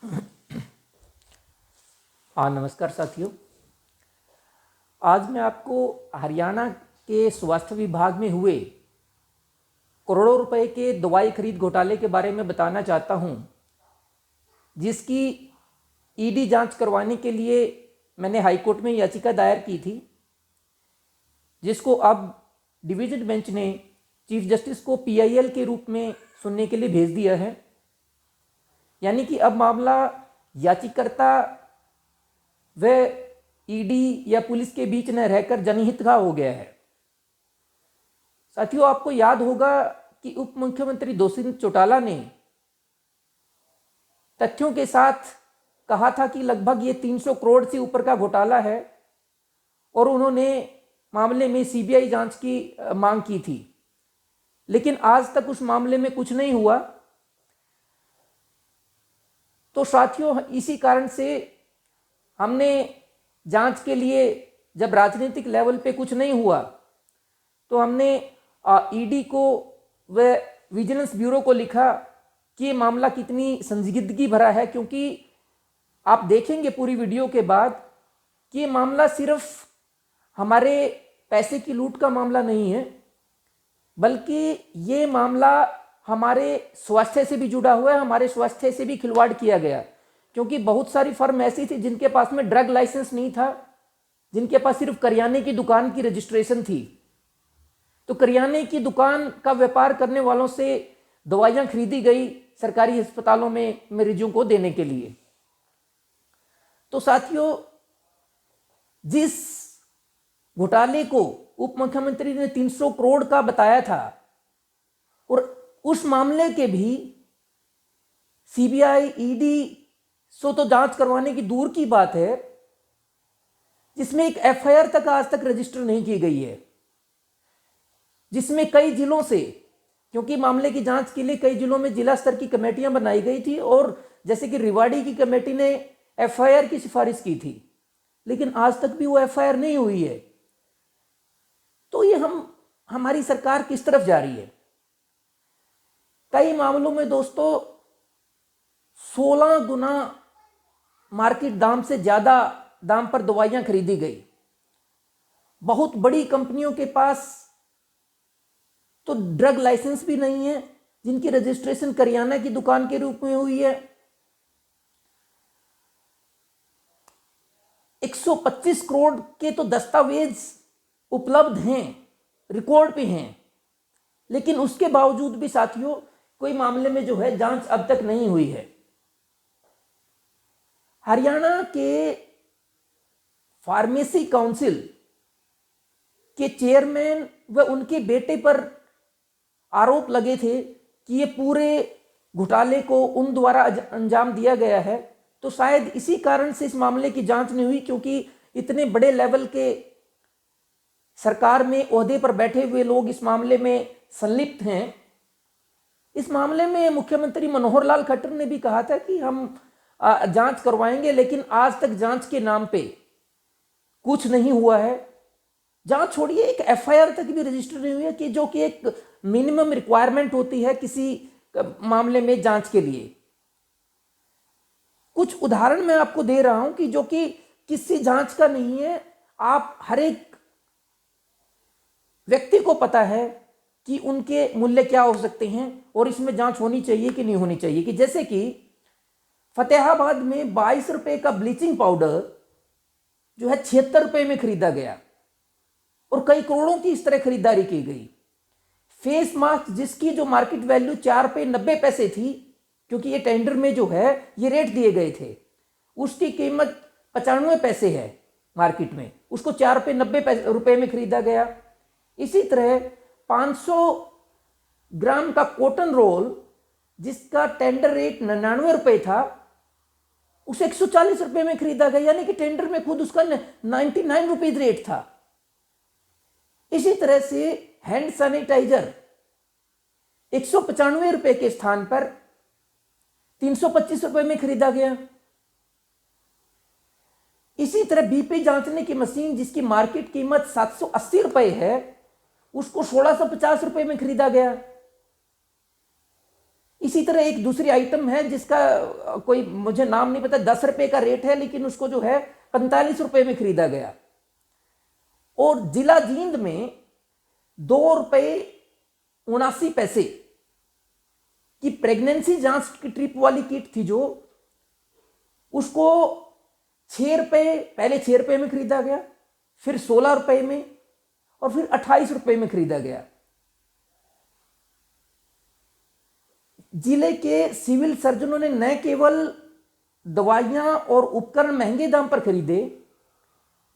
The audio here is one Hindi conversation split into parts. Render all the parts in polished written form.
हाँ, नमस्कार साथियों। आज मैं आपको हरियाणा के स्वास्थ्य विभाग में हुए करोड़ों रुपए के दवाई खरीद घोटाले के बारे में बताना चाहता हूँ, जिसकी ईडी जांच करवाने के लिए मैंने हाईकोर्ट में याचिका दायर की थी, जिसको अब डिवीजन बेंच ने चीफ जस्टिस को पीआईएल के रूप में सुनने के लिए भेज दिया है। यानी कि अब मामला याचिकाकर्ता व ईडी या पुलिस के बीच न रहकर जनहित का हो गया है। साथियों, आपको याद होगा कि उप मुख्यमंत्री दुष्यंत चौटाला ने तथ्यों के साथ कहा था कि लगभग ये 300 करोड़ से ऊपर का घोटाला है और उन्होंने मामले में सीबीआई जांच की मांग की थी, लेकिन आज तक उस मामले में कुछ नहीं हुआ। तो साथियों, इसी कारण से हमने जांच के लिए, जब राजनीतिक लेवल पे कुछ नहीं हुआ, तो हमने ईडी को व विजिलेंस ब्यूरो को लिखा कि ये मामला कितनी संजीदगी भरा है, क्योंकि आप देखेंगे पूरी वीडियो के बाद कि ये मामला सिर्फ हमारे पैसे की लूट का मामला नहीं है, बल्कि ये मामला हमारे स्वास्थ्य से भी जुड़ा हुआ है। हमारे स्वास्थ्य से भी खिलवाड़ किया गया, क्योंकि बहुत सारी फर्म ऐसी थी जिनके पास में ड्रग लाइसेंस नहीं था, जिनके पास सिर्फ करियाने की दुकान की रजिस्ट्रेशन थी। तो करियाने की दुकान का व्यापार करने वालों से दवाइयां खरीदी गई सरकारी अस्पतालों में मरीजों को देने के लिए। तो साथियों, जिस घोटाले को उप मुख्यमंत्री ने 300 करोड़ का बताया था, और उस मामले के भी सीबीआई ईडी सो तो जांच करवाने की दूर की बात है, जिसमें एक एफआईआर तक आज तक रजिस्टर नहीं की गई है, जिसमें कई जिलों से, क्योंकि मामले की जांच के लिए कई जिलों में जिला स्तर की कमेटियां बनाई गई थी, और जैसे कि रेवाड़ी की कमेटी ने एफआईआर की सिफारिश की थी, लेकिन आज तक भी वो एफआईआर नहीं हुई है। तो ये हमारी सरकार किस तरफ जा रही है? कई मामलों में दोस्तों 16 गुना मार्केट दाम से ज्यादा दाम पर दवाइयां खरीदी गई। बहुत बड़ी कंपनियों के पास तो ड्रग लाइसेंस भी नहीं है, जिनकी रजिस्ट्रेशन करियाना की दुकान के रूप में हुई है। 125 करोड़ के तो दस्तावेज उपलब्ध हैं, रिकॉर्ड पे हैं, लेकिन उसके बावजूद भी साथियों कोई मामले में जो है जांच अब तक नहीं हुई है। हरियाणा के फार्मेसी काउंसिल के चेयरमैन व उनके बेटे पर आरोप लगे थे कि ये पूरे घोटाले को उन द्वारा अंजाम दिया गया है। तो शायद इसी कारण से इस मामले की जांच नहीं हुई, क्योंकि इतने बड़े लेवल के सरकार में ओहदे पर बैठे हुए लोग इस मामले में संलिप्त हैं। इस मामले में मुख्यमंत्री मनोहर लाल खट्टर ने भी कहा था कि हम जांच करवाएंगे, लेकिन आज तक जांच के नाम पे कुछ नहीं हुआ है। जांच छोड़िए, एक एफआईआर तक भी रजिस्टर नहीं हुई है, कि जो कि एक मिनिमम रिक्वायरमेंट होती है किसी मामले में जांच के लिए। कुछ उदाहरण मैं आपको दे रहा हूं कि जो कि किसी जांच का नहीं है। आप हर एक व्यक्ति को पता है कि उनके मूल्य क्या हो सकते हैं और इसमें जांच होनी चाहिए कि नहीं होनी चाहिए। कि जैसे कि फतेहाबाद में 22 रुपए का ब्लीचिंग पाउडर जो है 76 रुपए में खरीदा गया, और कई करोड़ों की इस तरह खरीदारी की गई। फेस मास्क जिसकी जो मार्केट वैल्यू 4 रुपए 90 पैसे थी, क्योंकि ये टेंडर में जो है ये रेट दिए गए थे, उसकी कीमत 95 पैसे है मार्केट में, उसको 4 रुपए 90 रुपए में खरीदा गया। इसी तरह 500 ग्राम का कॉटन रोल जिसका टेंडर रेट 99 रुपए था, उसे 140 रुपए में खरीदा गया, यानी कि टेंडर में खुद उसका 99 रुपीज रेट था। इसी तरह से हैंड सैनिटाइजर 195 रुपए के स्थान पर 325 रुपए में खरीदा गया। इसी तरह बीपी जांचने की मशीन जिसकी मार्केट कीमत 780 रुपए है, उसको 1650 रुपए में खरीदा गया। इसी तरह एक दूसरी आइटम है जिसका कोई मुझे नाम नहीं पता, 10 रुपए का रेट है, लेकिन उसको जो है 45 रुपए में खरीदा गया। और जिला जींद में 2 रुपए 79 पैसे की प्रेगनेंसी जांच की ट्रिप वाली किट थी, जो उसको 6 रुपए, पहले 6 रुपए में खरीदा गया, फिर 16 रुपए में, और फिर 28 रुपए में खरीदा गया। जिले के सिविल सर्जनों ने न केवल दवाइयां और उपकरण महंगे दाम पर खरीदे,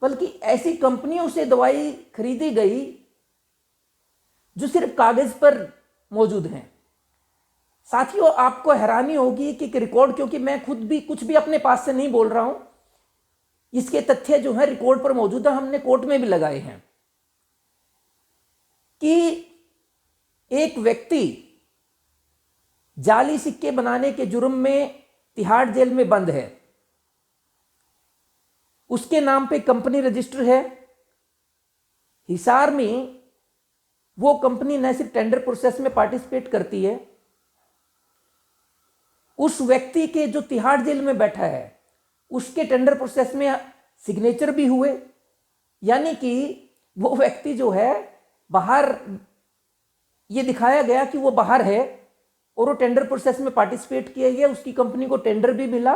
बल्कि ऐसी कंपनियों से दवाई खरीदी गई जो सिर्फ कागज पर मौजूद हैं। साथियों, आपको हैरानी होगी कि रिकॉर्ड, क्योंकि मैं खुद भी कुछ भी अपने पास से नहीं बोल रहा हूं, इसके तथ्य जो है रिकॉर्ड पर मौजूद है, हमने कोर्ट में भी लगाए हैं, कि एक व्यक्ति जाली सिक्के बनाने के जुर्म में तिहाड़ जेल में बंद है। उसके नाम पे कंपनी रजिस्टर है। हिसार में वो कंपनी न सिर्फ टेंडर प्रोसेस में पार्टिसिपेट करती है, उस व्यक्ति के जो तिहाड़ जेल में बैठा है उसके टेंडर प्रोसेस में सिग्नेचर भी हुए। यानी कि वो व्यक्ति जो है बाहर, ये दिखाया गया कि वो बाहर है और वो टेंडर प्रोसेस में पार्टिसिपेट किया गया, उसकी कंपनी को टेंडर भी मिला।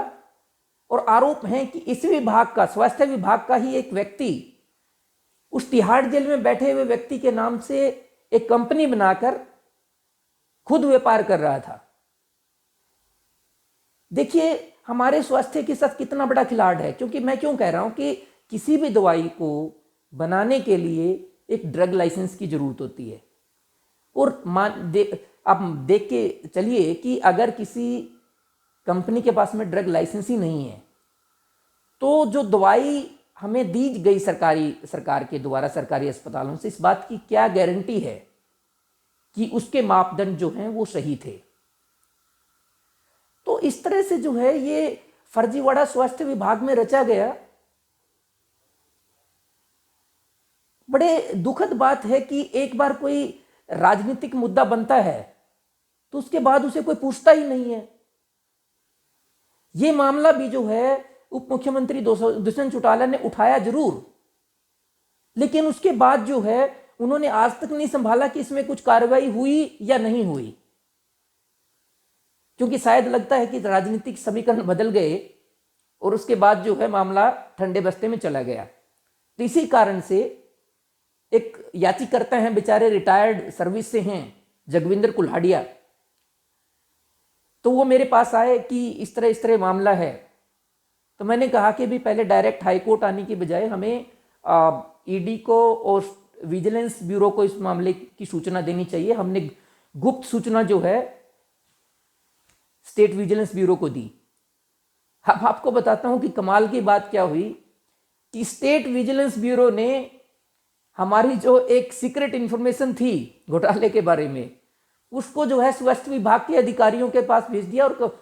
और आरोप है कि इस विभाग का, स्वास्थ्य विभाग का ही एक व्यक्ति उस तिहाड़ जेल में बैठे हुए व्यक्ति के नाम से एक कंपनी बनाकर खुद व्यापार कर रहा था। देखिए हमारे स्वास्थ्य के साथ कितना बड़ा खिलाड़ है। क्योंकि मैं क्यों कह रहा हूं कि किसी भी दवाई को बनाने के लिए एक ड्रग लाइसेंस की जरूरत होती है। और आप देख के चलिए कि अगर किसी कंपनी के पास में ड्रग लाइसेंस ही नहीं है, तो जो दवाई हमें दी गई सरकार के द्वारा सरकारी अस्पतालों से, इस बात की क्या गारंटी है कि उसके मापदंड जो हैं वो सही थे। तो इस तरह से जो है ये फर्जीवाड़ा स्वास्थ्य विभाग में रचा गया। बड़े दुखद बात है कि एक बार कोई राजनीतिक मुद्दा बनता है तो उसके बाद उसे कोई पूछता ही नहीं है। ये मामला भी जो है उप मुख्यमंत्री दुष्यंत चौटाला ने उठाया जरूर, लेकिन उसके बाद जो है उन्होंने आज तक नहीं संभाला कि इसमें कुछ कार्रवाई हुई या नहीं हुई। क्योंकि शायद लगता है कि राजनीतिक समीकरण बदल गए और उसके बाद जो है मामला ठंडे बस्ते में चला गया। तो इसी कारण से एक याचिकाकर्ता हैं, बेचारे रिटायर्ड सर्विस से हैं, जगविंदर कुल्हाड़िया, तो वो मेरे पास आए कि इस तरह मामला है। तो मैंने कहा कि भी पहले डायरेक्ट हाई कोर्ट आने की बजाय हमें ईडी को और विजिलेंस ब्यूरो को इस मामले की सूचना देनी चाहिए। हमने गुप्त सूचना जो है स्टेट विजिलेंस ब्यूरो को दी। अब आपको बताता हूं कि कमाल की बात क्या हुई कि स्टेट विजिलेंस ब्यूरो ने हमारी जो एक सीक्रेट इंफॉर्मेशन थी घोटाले के बारे में, उसको जो है स्वास्थ्य विभाग के अधिकारियों के पास भेज दिया। और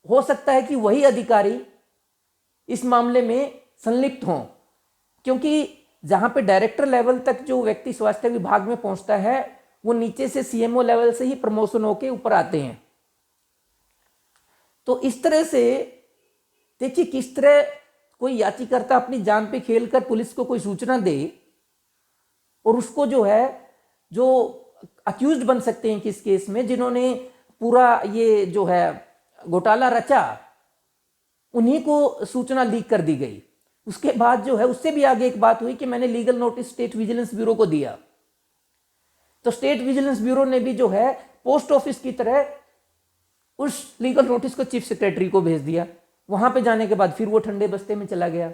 हो सकता है कि वही अधिकारी इस मामले में संलिप्त हों, क्योंकि जहां पे डायरेक्टर लेवल तक जो व्यक्ति स्वास्थ्य विभाग में पहुंचता है वो नीचे से सीएमओ लेवल से ही प्रमोशन होके ऊपर आते हैं। तो इस तरह से देखिए किस तरह कोई याचिकाकर्ता अपनी जान पे खेलकर पुलिस को कोई सूचना दे और उसको जो है, जो अक्यूज्ड बन सकते हैं किस केस में, जिन्होंने पूरा ये जो है घोटाला रचा, उन्हीं को सूचना लीक कर दी गई। उसके बाद जो है उससे भी आगे एक बात हुई कि मैंने legal notice state vigilance bureau को दिया। तो स्टेट विजिलेंस ब्यूरो ने भी जो है पोस्ट ऑफिस की तरह उस लीगल नोटिस को चीफ सेक्रेटरी को भेज दिया। वहां पे जाने के बाद फिर वो ठंडे बस्ते में चला गया।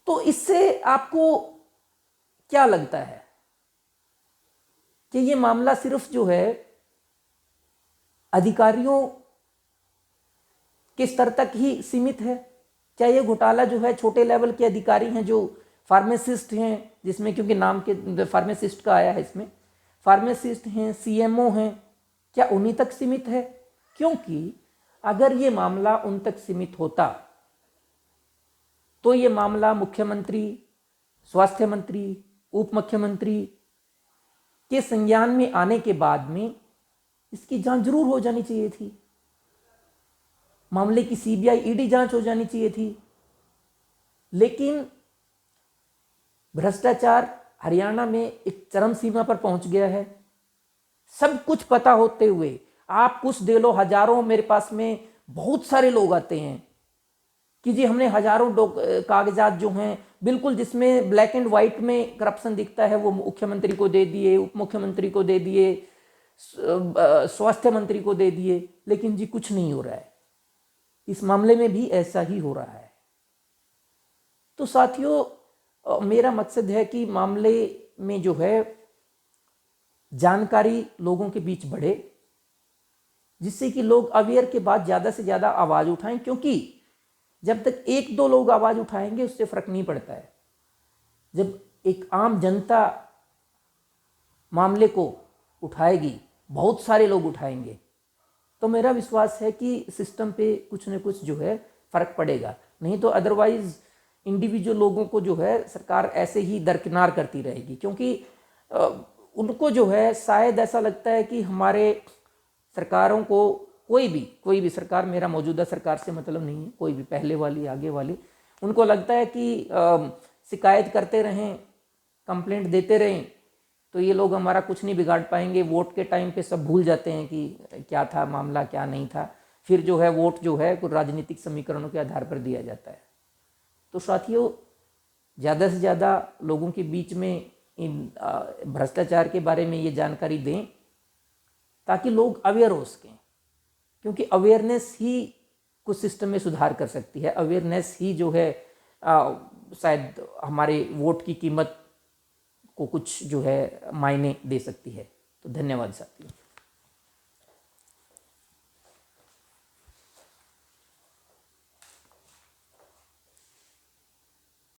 तो इससे आपको क्या लगता है कि ये मामला सिर्फ जो है अधिकारियों के स्तर तक ही सीमित है? क्या ये घोटाला जो है छोटे लेवल के अधिकारी हैं जो फार्मासिस्ट हैं, जिसमें क्योंकि नाम के फार्मासिस्ट का आया है इसमें, फार्मासिस्ट हैं, सीएमओ हैं, क्या उन्हीं तक सीमित है? क्योंकि अगर ये मामला उन तक सीमित होता तो ये मामला मुख्यमंत्री, स्वास्थ्य मंत्री, उप मुख्यमंत्री के संज्ञान में आने के बाद में इसकी जांच जरूर हो जानी चाहिए थी। मामले की सीबीआई ईडी जांच हो जानी चाहिए थी। लेकिन भ्रष्टाचार हरियाणा में एक चरम सीमा पर पहुंच गया है। सब कुछ पता होते हुए आप कुछ दे लो, हजारों, मेरे पास में बहुत सारे लोग आते हैं कि जी हमने हजारों कागजात जो हैं बिल्कुल जिसमें ब्लैक एंड व्हाइट में करप्शन दिखता है वो मुख्यमंत्री को दे दिए, उप मुख्यमंत्री को दे दिए, स्वास्थ्य मंत्री को दे दिए, लेकिन जी कुछ नहीं हो रहा है। इस मामले में भी ऐसा ही हो रहा है। तो साथियों, मेरा मकसद है कि मामले में जो है जानकारी लोगों के बीच बढ़े, जिससे कि लोग अवेयर के बाद ज़्यादा से ज़्यादा आवाज़ उठाएं, क्योंकि जब तक एक दो लोग आवाज़ उठाएंगे उससे फ़र्क नहीं पड़ता है। जब एक आम जनता मामले को उठाएगी, बहुत सारे लोग उठाएंगे, तो मेरा विश्वास है कि सिस्टम पे कुछ न कुछ जो है फ़र्क पड़ेगा। नहीं तो अदरवाइज़ इंडिविजुअल लोगों को जो है सरकार ऐसे ही दरकिनार करती रहेगी, क्योंकि उनको जो है शायद ऐसा लगता है कि हमारे सरकारों को कोई भी सरकार, मेरा मौजूदा सरकार से मतलब नहीं है, कोई भी पहले वाली आगे वाली, उनको लगता है कि शिकायत करते रहें, कंप्लेंट देते रहें तो ये लोग हमारा कुछ नहीं बिगाड़ पाएंगे। वोट के टाइम पे सब भूल जाते हैं कि क्या था मामला, क्या नहीं था। फिर जो है वोट जो है कुछ राजनीतिक समीकरणों के आधार पर दिया जाता है। तो साथियों, ज़्यादा से ज़्यादा लोगों के बीच में इन भ्रष्टाचार के बारे में ये जानकारी दें ताकि लोग अवेयर हो सकें, क्योंकि अवेयरनेस ही कुछ सिस्टम में सुधार कर सकती है। अवेयरनेस ही जो है शायद हमारे वोट की कीमत को कुछ जो है मायने दे सकती है। तो धन्यवाद साथियों।